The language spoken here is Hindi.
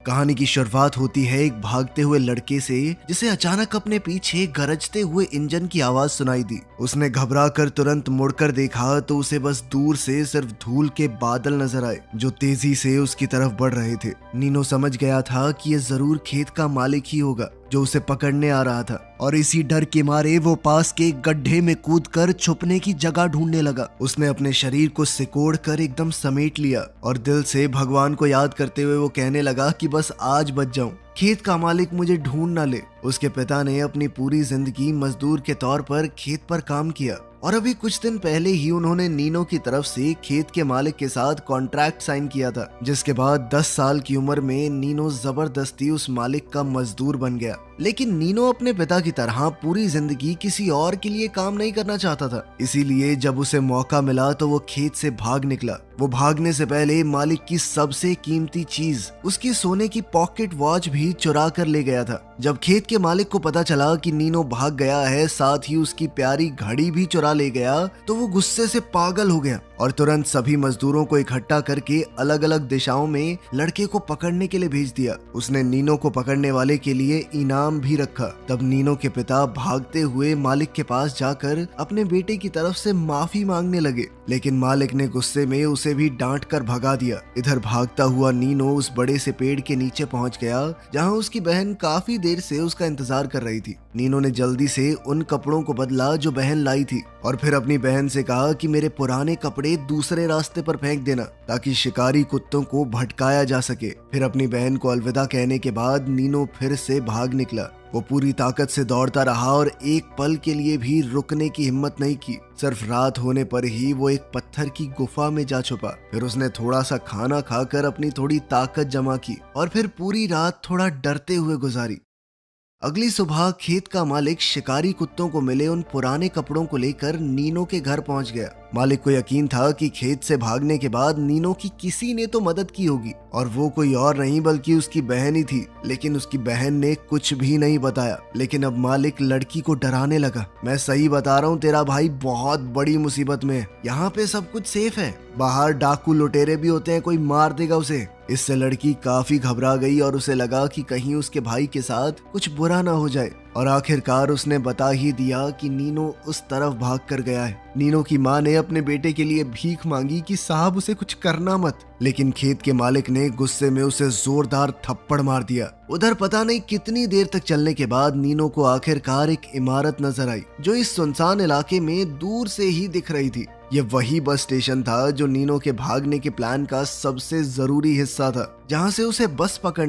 कहानी की शुरुआत होती है एक भागते हुए लड़के से जिसे अचानक अपने पीछे गरजते हुए इंजन की आवाज सुनाई दी। उसने घबरा कर तुरंत मुड़कर देखा तो उसे बस दूर से सिर्फ धूल के बादल नजर आए जो तेजी से उसकी तरफ बढ़ रहे थे। नीनो समझ गया था कि यह जरूर खेत का मालिक ही होगा जो उसे पकड़ने आ रहा था, और इसी डर के मारे वो पास के एक गड्ढे में कूदकर छुपने की जगह ढूंढने लगा। उसने अपने शरीर को सिकोड़ कर एकदम समेट लिया और दिल से भगवान को याद करते हुए वो कहने लगा कि बस आज बच जाऊं, खेत का मालिक मुझे ढूंढ ना ले। उसके पिता ने अपनी पूरी जिंदगी मजदूर के तौर पर खेत पर काम किया और अभी कुछ दिन पहले ही उन्होंने नीनो की तरफ से खेत के मालिक के साथ कॉन्ट्रैक्ट साइन किया था, जिसके बाद 10 साल की उम्र में नीनो जबरदस्ती उस मालिक का मजदूर बन गया। लेकिन नीनो अपने पिता की तरह पूरी जिंदगी किसी और के लिए काम नहीं करना चाहता था, इसीलिए जब उसे मौका मिला तो वो खेत से भाग निकला। वो भागने से पहले मालिक की सबसे कीमती चीज, उसकी सोने की पॉकेट वॉच भी चुरा कर ले गया था। जब खेत के मालिक को पता चला कि नीनो भाग गया है, साथ ही उसकी प्यारी घड़ी भी चुरा ले गया, तो वो गुस्से से पागल हो गया और तुरंत सभी मजदूरों को इकट्ठा करके अलग अलग दिशाओं में लड़के को पकड़ने के लिए भेज दिया। उसने नीनो को पकड़ने वाले के लिए इनाम भी रखा। तब नीनो के पिता भागते हुए मालिक के पास जाकर अपने बेटे की तरफ से माफी मांगने लगे, लेकिन मालिक ने गुस्से में उसे भी डांट कर भगा दिया। इधर भागता हुआ नीनो उस बड़े से पेड़ के नीचे पहुंच गया जहां उसकी बहन काफी देर से उसका इंतजार कर रही थी। नीनो ने जल्दी से उन कपड़ों को बदला जो बहन लाई थी और फिर अपनी बहन से कहा कि मेरे पुराने कपड़े दूसरे रास्ते पर फेंक देना ताकि शिकारी कुत्तों को भटकाया जा सके। फिर अपनी बहन को अलविदा कहने के बाद नीनो फिर से भाग निकला। वो पूरी ताकत से दौड़ता रहा और एक पल के लिए भी रुकने की हिम्मत नहीं की। सिर्फ रात होने पर ही वो एक पत्थर की गुफा में जा छुपा। फिर उसने थोड़ा सा खाना खाकर अपनी थोड़ी ताकत जमा की और फिर पूरी रात थोड़ा डरते हुए गुजारी। अगली सुबह खेत का मालिक शिकारी कुत्तों को मिले उन पुराने कपड़ों को लेकर नीनो के घर पहुंच गया। मालिक को यकीन था कि खेत से भागने के बाद नीनो की किसी ने तो मदद की होगी और वो कोई और नहीं बल्कि उसकी बहन ही थी, लेकिन उसकी बहन ने कुछ भी नहीं बताया। लेकिन अब मालिक लड़की को डराने लगा, मैं सही बता रहा हूँ, तेरा भाई बहुत बड़ी मुसीबत में है। यहाँ पे सब कुछ सेफ है, बाहर डाकू लुटेरे भी होते हैं, कोई मार देगा उसे। इससे लड़की काफी घबरा गई और उसे लगा कि कहीं उसके भाई के साथ कुछ बुरा ना हो जाए, और आखिरकार उसने बता ही दिया कि नीनो उस तरफ भाग कर गया है। नीनो की माँ ने अपने बेटे के लिए भीख मांगी कि साहब उसे कुछ करना मत, लेकिन खेत के मालिक ने गुस्से में उसे जोरदार थप्पड़ मार दिया। उधर पता नहीं कितनी देर तक चलने के बाद नीनो को आखिरकार एक इमारत नजर आई जो इस सुनसान इलाके में दूर से ही दिख रही थी। ये वही बस स्टेशन था जो नीनो के भागने के प्लान का सबसे जरूरी हिस्सा था, जहाँ से उसे बस पकड़